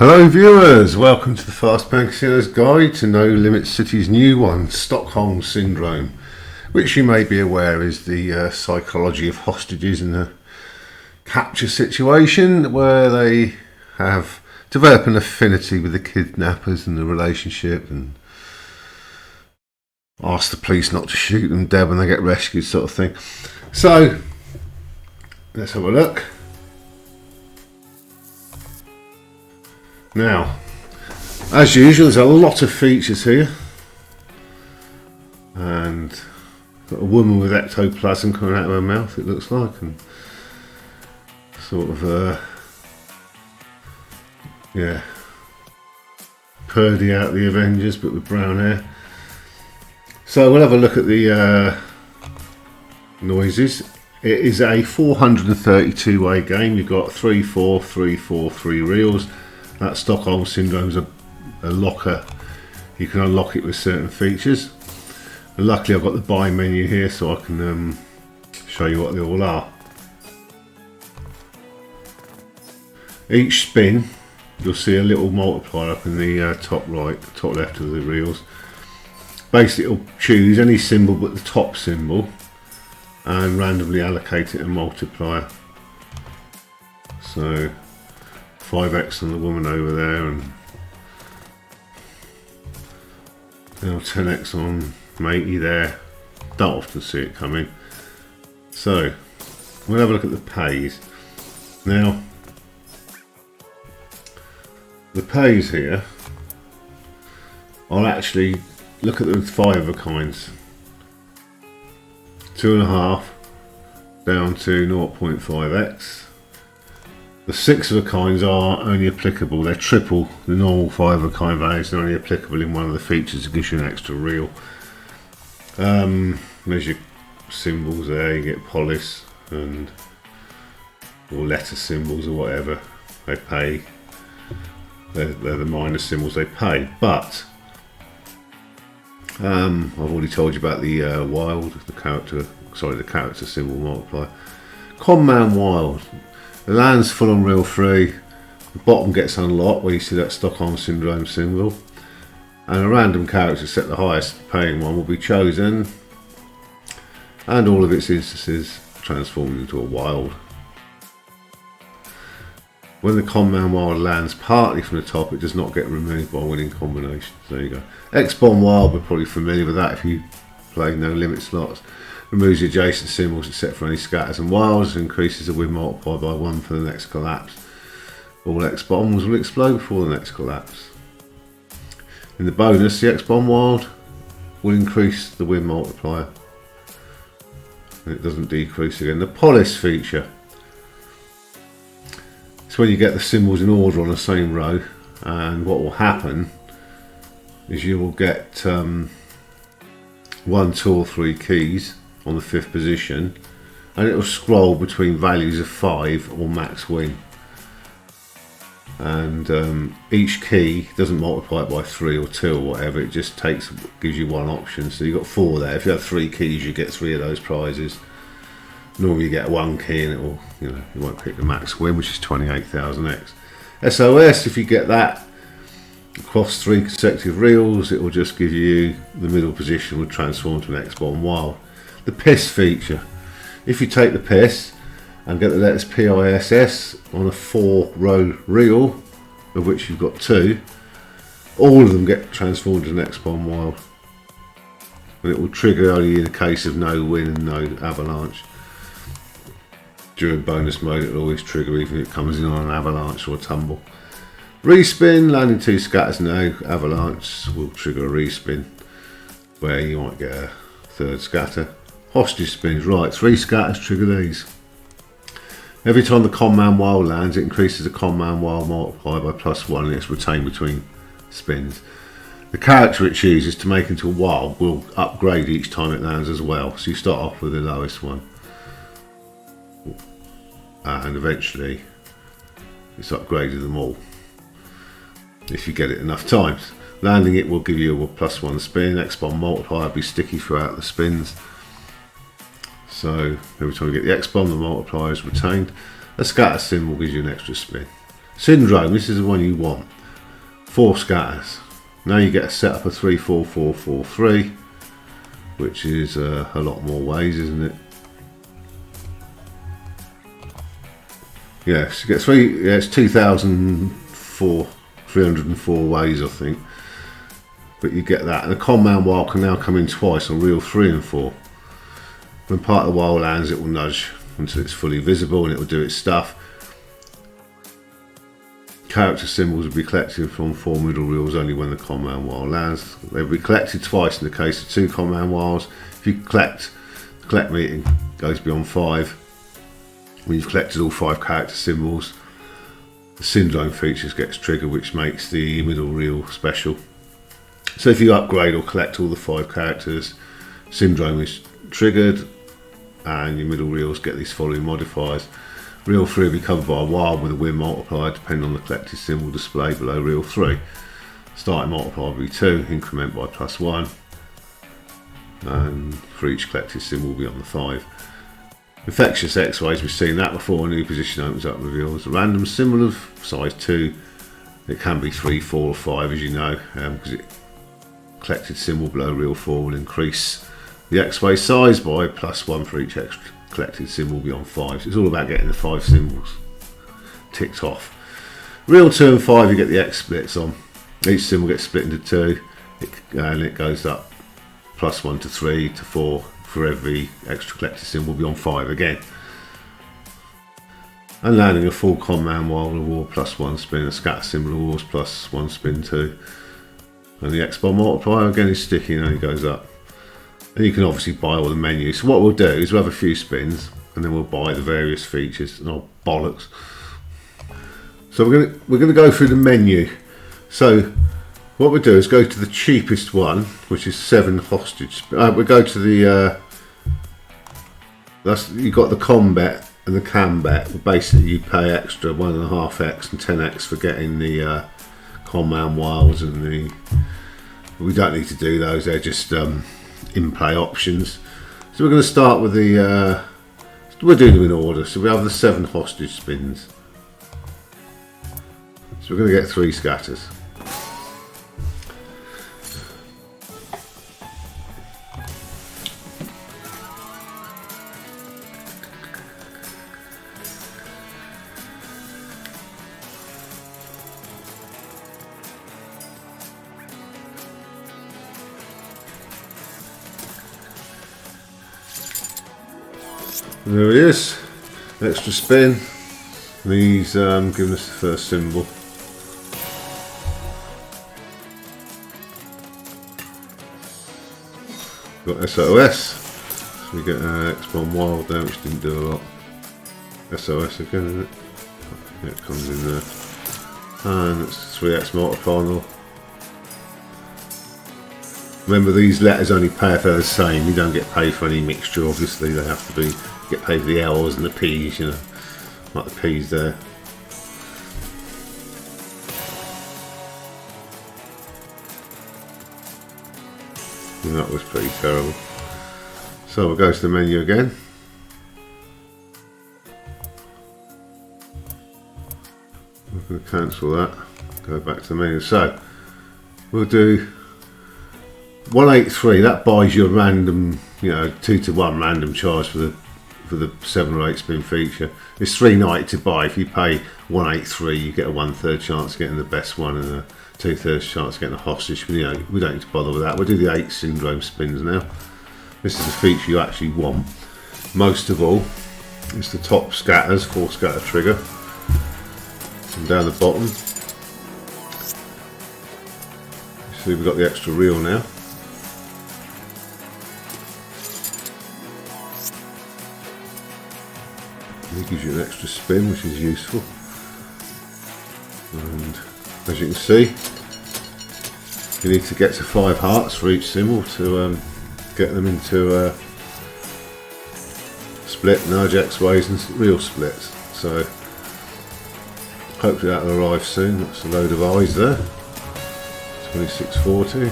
Hello viewers, welcome to the Fast Pan Casino's Guide to NoLimit City's new one, Stockholm Syndrome, which you may be aware is the psychology of hostages in a capture situation where they have developed an affinity with the kidnappers and the relationship and ask the police not to shoot them dead when they get rescued, sort of thing. So, let's have a look. Now, as usual, there's a lot of features here, and got a woman with ectoplasm coming out of her mouth, it looks like, and sort of yeah, Purdy out the Avengers but with brown hair. So we'll have a look at the noises. It is a 432 way game. You've got 3, 4, 3, 4, 3 reels. That Stockholm Syndrome is a locker. You can unlock it with certain features. And luckily I've got the buy menu here so I can show you what they all are. Each spin you'll see a little multiplier up in the top right, top left of the reels. Basically it'll choose any symbol but the top symbol and randomly allocate it a multiplier. So 5x on the woman over there, and now 10x on matey there. Don't often see it coming. So we'll have a look at the pays. Now the pays here, I'll actually look at the 5 of a kinds. 2.5 down to 0.5x. The 6 of a kinds are only applicable, they're triple the normal 5 of a kind values, they're only applicable in one of the features that gives you an extra reel. There's your symbols there, you get polis and or letter symbols or whatever, they pay, they're the minus symbols they pay. But I've already told you about the wild, the character symbol multiplier. Con-Man wild. The land's full on reel 3, the bottom gets unlocked where you see that Stockholm Syndrome symbol, and a random character set the highest paying one will be chosen, and all of its instances transformed into a wild. When the Con-Man wild lands partly from the top, it does not get removed by winning combinations. There you go. X-Bomb wild, we're probably familiar with that if you play No Limit slots. Removes the adjacent symbols except for any scatters and wilds, increases the win multiplier by 1 for the next collapse. All X-bombs will explode before the next collapse. In the bonus, the X-bomb wild will increase the win multiplier. And it doesn't decrease again. The polish feature. It's when you get the symbols in order on the same row, and what will happen is you will get 1, 2 or 3 keys on the 5th position, and it will scroll between values of 5 or max win, and each key doesn't multiply it by 3 or 2 or whatever, it just gives you one option. So you've got 4 there. If you have 3 keys you get 3 of those prizes. Normally you get 1 key and it will, you won't pick the max win, which is 28,000x. SOS, if you get that across 3 consecutive reels, it will just give you the middle position will transform to an X-bomb wild. The piss feature. If you take the piss and get the letters PISS on a 4-row reel, of which you've got 2, all of them get transformed to an X-bomb wild. And it will trigger only in the case of no win and no avalanche. During bonus mode it will always trigger even if it comes in on an avalanche or a tumble. Respin, landing 2 scatters, no avalanche will trigger a respin where you might get a 3rd scatter. Hostage spins, right, 3 scatters trigger these. Every time the Con-Man wild lands, it increases the Con-Man wild multiplier by +1 and it's retained between spins. The character it chooses to make into a wild will upgrade each time it lands as well. So you start off with the lowest one, and eventually it's upgraded them all if you get it enough times. Landing it will give you a +1 spin. X-bomb multiplier will be sticky throughout the spins. So every time you get the X-bomb, the multiplier is retained. A scatter symbol gives you an extra spin. Syndrome, this is the one you want. 4 scatters. Now you get a setup of 3, 4, 4, 4, 3, which is a lot more ways, isn't it? Yes, you get 3. Yeah, it's 2,304 ways, I think. But you get that, and the compound wile can now come in twice on reel 3 and 4. When part of the wile lands, it will nudge until it's fully visible, and it will do its stuff. Character symbols will be collected from 4 middle reels only when the compound wile lands. They'll be collected twice in the case of 2 compound wiles. If you collect, the collect meter goes beyond 5. When you've collected all 5 character symbols, the syndrome features gets triggered, which makes the middle reel special. So if you upgrade or collect all the 5 characters, syndrome is triggered, and your middle reels get these following modifiers. Reel 3 will be covered by a wile with a win multiplier depending on the collected symbol displayed below reel 3. Starting multiplier will be 2, increment by +1, and for each collected symbol will be on the 5. Infectious X-rays, we've seen that before. A new position opens up, reveals a random symbol of size 2. It can be 3, 4 or 5, as you know, because it collected symbol below reel 4 will increase the X-ray size by +1 for each extra collected symbol beyond 5. So it's all about getting the 5 symbols ticked off. Reel 2 and 5, you get the X splits on. Each symbol gets split into 2, and it goes up +1 to 3 to 4 for every extra collected symbol beyond 5 again. And landing a full compound wile reward +1 spin, a scatter symbol rewards +1 spin too. And the X bar multiplier again is sticky and only goes up. And you can obviously buy all the menus. So what we'll do is we'll have a few spins and then we'll buy the various features. Oh, bollocks. So we're gonna go through the menu. So what we'll do is go to the cheapest one, which is 7 hostage. We'll go to the you've got the combat and the combat. Basically you pay extra 1.5x and 10x for getting the compound wiles, and we don't need to do those, they're just in-play options. So we're going to start with the we'll do them in order. So we have the 7 hostage spins. So we're going to get 3 scatters. There it is, extra spin. These giving us the first symbol. Got SOS, so we get X-Bomb Wild there, which didn't do a lot. SOS again, isn't it? Yeah, it comes in there. And it's 3x multiplier. Remember, these letters only pay if they're the same. You don't get paid for any mixture, obviously. They have to be, get paid for the L's and the P's, you know, like the P's there. And that was pretty terrible. So we'll go to the menu again. I'm going to cancel that, go back to the menu. So we'll do 183, that buys you a random, 2-to-1 random charge for the 7 or 8 spin feature. It's $3.90 to buy. If you pay 183, you get a 1/3 chance of getting the best one and a 2/3 chance of getting a hostage. We don't need to bother with that. We'll do the 8 syndrome spins now. This is the feature you actually want. Most of all, it's the top scatters, 4 scatter trigger. And down the bottom. See, we've got the extra reel now. It gives you an extra spin, which is useful. And as you can see, you need to get to 5 hearts for each symbol to get them into split, nudge, X-ways and reel splits. So hopefully that will arrive soon. That's a load of eyes there. 2640.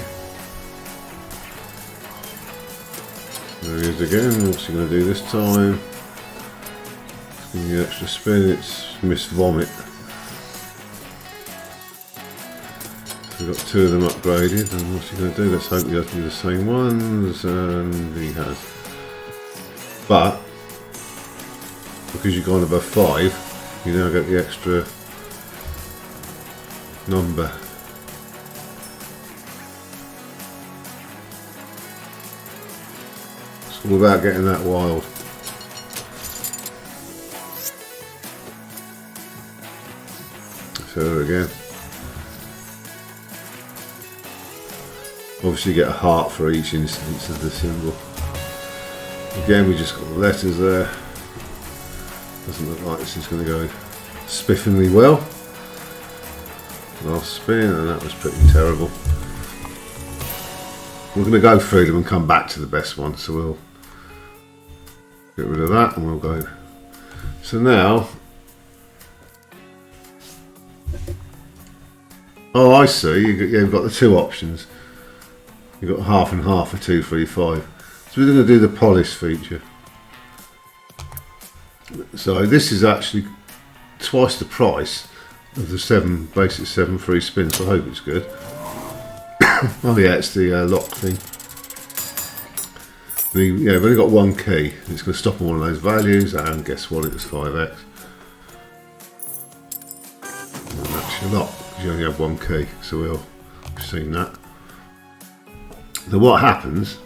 There he is again. What's he going to do this time? Give you an extra spin. It's Miss Vomit. We've got 2 of them upgraded, and what's he going to do? Let's hope he doesn't do the same ones, and he has. But because you've gone above 5, you now get the extra number. It's all about getting that wild. So again, obviously you get a heart for each instance of the symbol. Again, we just got the letters there. Doesn't look like this is going to go spiffingly well. Last spin, and that was pretty terrible. We're going to go through them and come back to the best one, so we'll get rid of that and we'll go. So now, oh, I see. You've got the 2 options. You've got half and half for 2, 3, 5. So we're going to do the polish feature. So this is actually twice the price of the basic 7 free spins. So I hope it's good. Oh yeah, it's the lock thing. Yeah, we've only got 1 key. It's going to stop on one of those values, and guess what? It was 5x. And that's your lock. You only have 1 key, so we've seen that. Now what happens,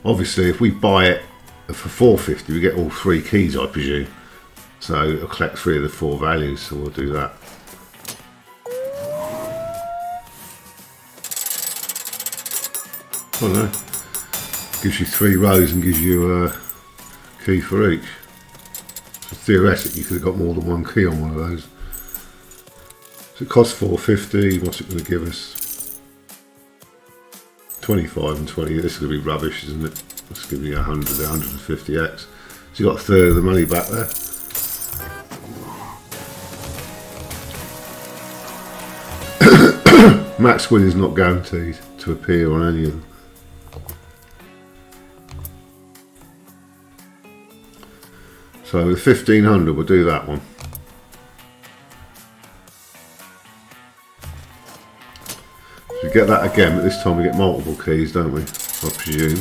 obviously if we buy it for $4.50 we get all 3 keys, I presume, so it'll collect 3 of the 4 values, so we'll do that. I don't know, gives you 3 rows and gives you a key for each, so theoretically you could have got more than 1 key on one of those. It costs $4.50. What's it going to give us? 25 and 20. This is going to be rubbish, isn't it? Let's give you 100, 150x. So you got a third of the money back there. Max win is not guaranteed to appear on any of them. So with 1500, we'll do that one. We get that again, but this time we get multiple keys, don't we? I presume.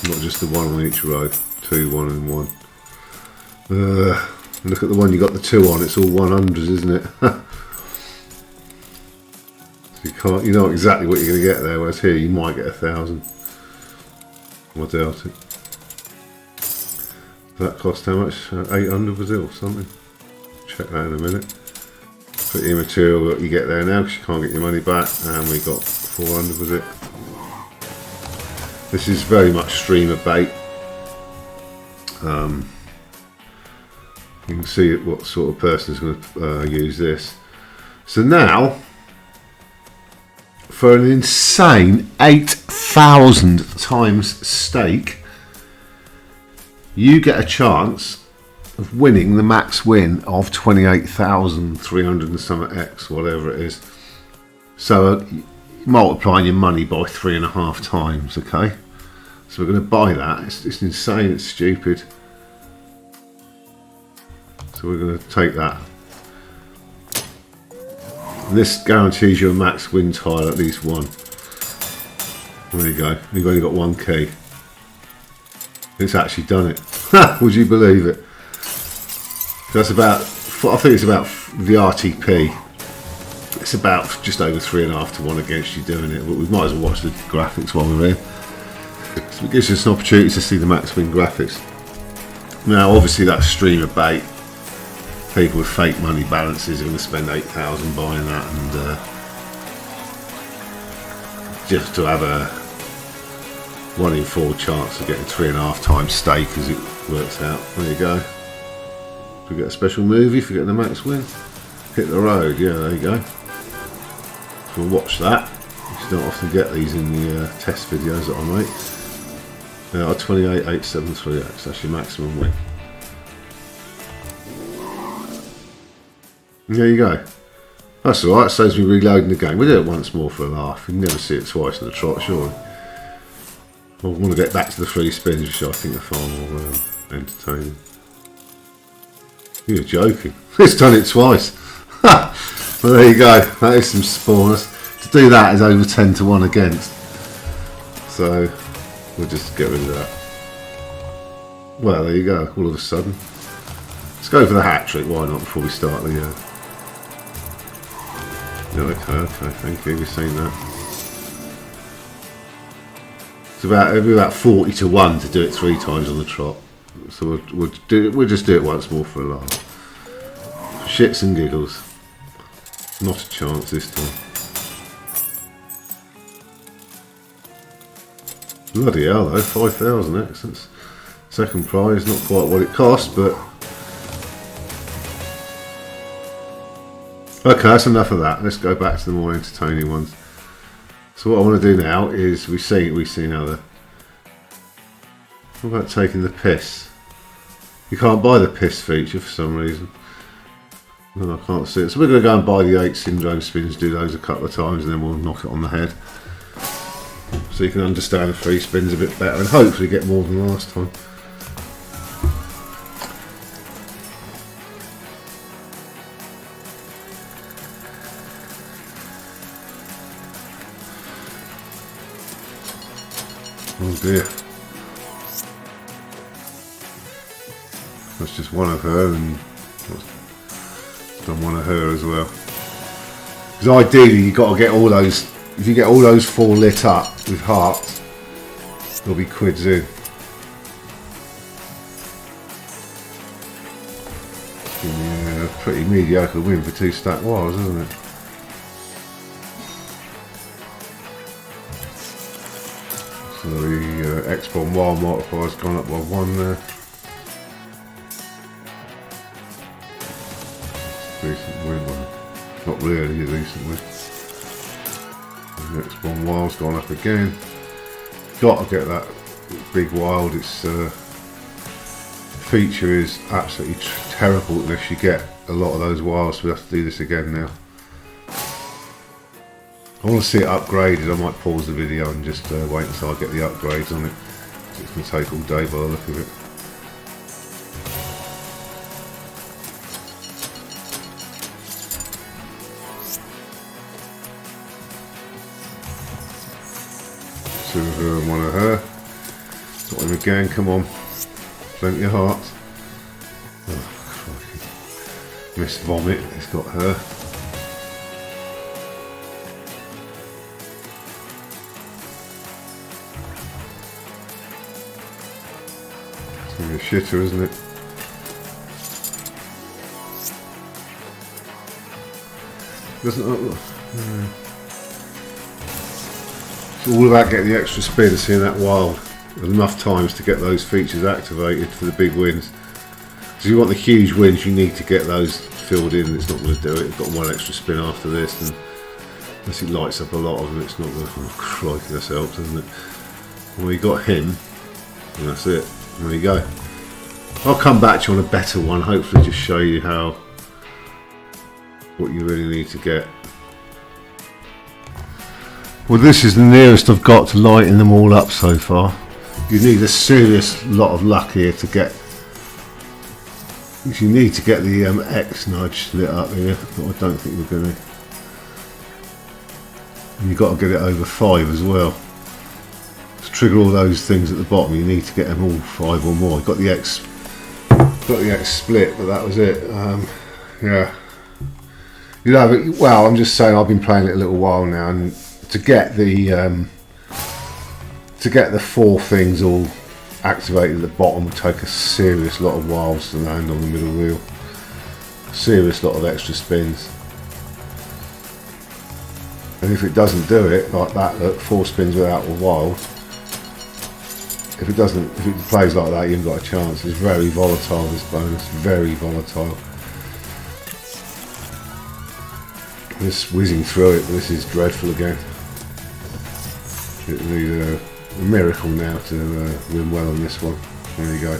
Not just the 1 on each row. 2, 1 and 1. Look at the one you got the 2 on, it's all 100s, isn't it? You know exactly what you're going to get there, whereas here you might get 1,000. I doubt it. That cost how much? 800 was it or something? Check that in a minute. Pretty immaterial what you get there now because you can't get your money back, and we got 400 was it. This is very much streamer bait. You can see what sort of person is going to use this. So now, for an insane 8,000 times stake, you get a chance of winning the max win of 28,300 and some X, whatever it is. So multiplying your money by 3.5 times, okay? So we're going to buy that. It's insane, it's stupid. So we're going to take that. And this guarantees you a max win tile, at least 1. There you go. You've only got 1 key. It's actually done it. Would you believe it? That's about, I think it's about the RTP. It's about just over 3.5 to 1 against you doing it. But we might as well watch the graphics while we're here. So it gives us an opportunity to see the max win graphics. Now, obviously, that's streamer bait. People with fake money balances are going to spend 8,000 buying that, and just to have a 1 in 4 chance of getting 3.5 times stake as it works out. There you go. If we get a special movie for getting the max win, hit the road. Yeah, there you go. So we'll watch that. You don't often get these in the test videos that I make. Now 28,873x. That's your maximum win. And there you go. That's alright. Saves me reloading the game. We'll do it once more for a laugh. You can never see it twice in a trot, surely. I want to get back to the free spins, which I think are far more entertaining. You're joking. It's done it twice. Well, there you go. That is some spawners. To do that is over 10 to 1 against. So we'll just get rid of that. Well, there you go. All of a sudden, let's go for the hat trick. Why not? Before we start the. Okay. Thank you. We've seen that. It'll be about 40 to 1 to do it 3 times on the trot. So we'll just do it once more for a laugh. Shits and giggles. Not a chance this time. Bloody hell though, 5,000 excellent. Second prize, not quite what it cost, but okay, that's enough of that. Let's go back to the more entertaining ones. So what I want to do now is we've seen how the. What about taking the piss? You can't buy the piss feature for some reason. No, I can't see it. So we're going to go and buy the 8 Syndrome spins, do those a couple of times, and then we'll knock it on the head. So you can understand the 3 spins a bit better and hopefully get more than last time. Oh dear. That's just one of her, and done one of her as well. Because ideally you've got to get all those, if you get all those 4 lit up with hearts, there'll be quids in. Yeah, a pretty mediocre win for 2 stack wires, isn't it? So the X-Bomb wild multiplier's gone up by 1 there. Decent win, well, not really a decent win. The X-Bomb wild's gone up again. Got to get that big wild. Its feature is absolutely terrible unless you get a lot of those wilds. So we have to do this again now. I want to see it upgraded. I might pause the video and just wait until I get the upgrades on it. It's going to take all day by the look of it. Two of her and one of her. Got him again, come on. Plenty of hearts. Oh, crikey. Missed vomit, it's got her. It's going to be a shitter, isn't it? Doesn't look. It's all about getting the extra spin and seeing that wild enough times to get those features activated for the big wins. Because if you want the huge wins, you need to get those filled in. It's not going to do it. It's got 1 extra spin after this, and unless it lights up a lot of them, it's not going to. Oh, crikey, this helps, doesn't it? Well, you got him, and that's it. There you go. I'll come back to you on a better one. Hopefully, just show you what you really need to get. Well, this is the nearest I've got to lighting them all up so far. You need a serious lot of luck here to get. You need to get the X nudge lit up here, but I don't think we're going to. And you've got to get it over 5 as well. To trigger all those things at the bottom, you need to get them all 5 or more. Got the X split, but that was it. Yeah. You know, well, I'm just saying I've been playing it a little while now, and to get the 4 things all activated at the bottom would take a serious lot of wilds to land on the middle wheel. A serious lot of extra spins. And if it doesn't do it like that, look, 4 spins without a wild. If it plays like that, you've got a chance. It's very volatile, this bonus, very volatile. Just whizzing through it, but this is dreadful again. It needs a miracle now to win well on this one. There you go.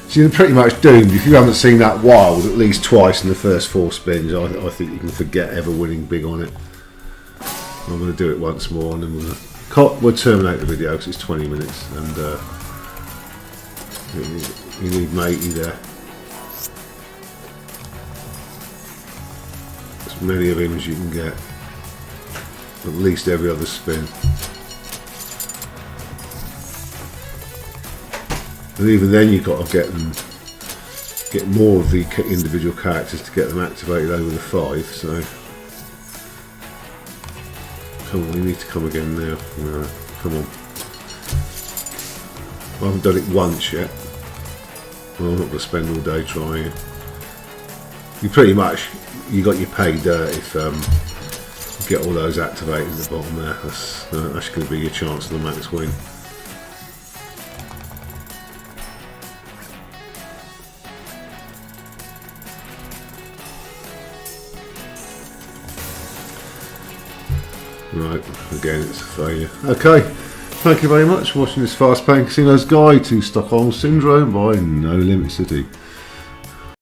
So you're pretty much doomed. If you haven't seen that wild at least twice in the first 4 spins, I think you can forget ever winning big on it. I'm going to do it once more, and then we'll terminate the video because it's 20 minutes, and you need matey there. Let's many of him as you can get. At least every other spin. And even then you've got to get more of the individual characters to get them activated over the 5, so come on, you need to come again now. No, come on. I haven't done it once yet. Well, I'm not going to spend all day trying it. You pretty much, you got your pay dirt if you get all those activated at the bottom there. That's going to be your chance of the max win. Right, again it's a failure. Okay, thank you very much for watching this Fast Paying Casinos Guide to Stockholm Syndrome by NoLimit City.